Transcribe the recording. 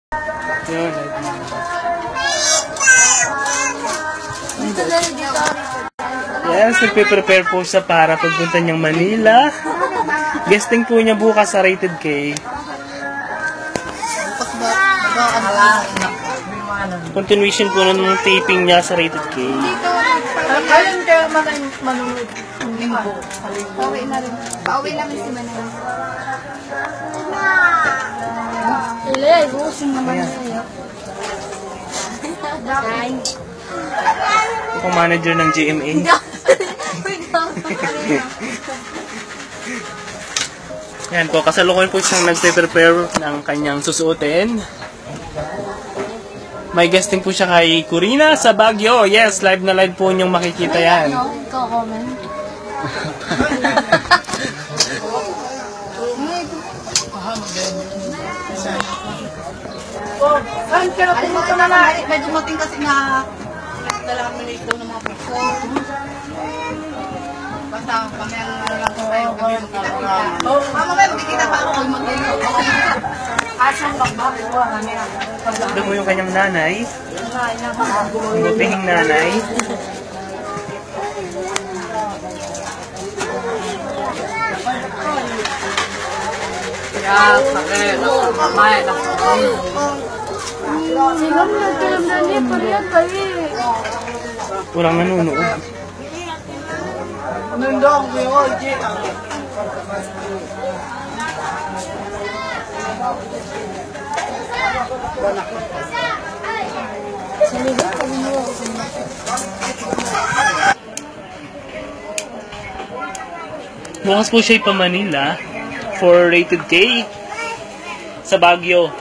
Yun. Yes, nagpe-prepare po siya para pagpunta niyang Manila. Guesting po niya bukas sa Rated K. Continuation po ng taping niya sa Rated K. Kailan kayo manunod? Pauwi na rin. Pauwi namin si Manila. Ile, busing naman sa'yo. Ito po manager ng GMA. Yan po, kasalukuyan po siyang nagpe-prepare ng kanyang susuotin. May guesting po siya kay Corina sa Baguio. Yes, live na live po niyong makikita yan. Comment. Saan ka na pumunta na na? Medyo mating kasi na dalaminate daw ng mga puso. Basta pamayang lang ko tayo kami magkita-kita. Mamaya magkikita pa ako kung mag-ilo. Asang magbakuha kami. Ito po yung kanyang nanay. Bupihing nanay. Ya, pakai mamay na. Silang nagkalam na niya pa rin kayo. Walang nanonood. Nandong, kuyo, G. Bukas po siya pa Manila for Rated K sa Baguio.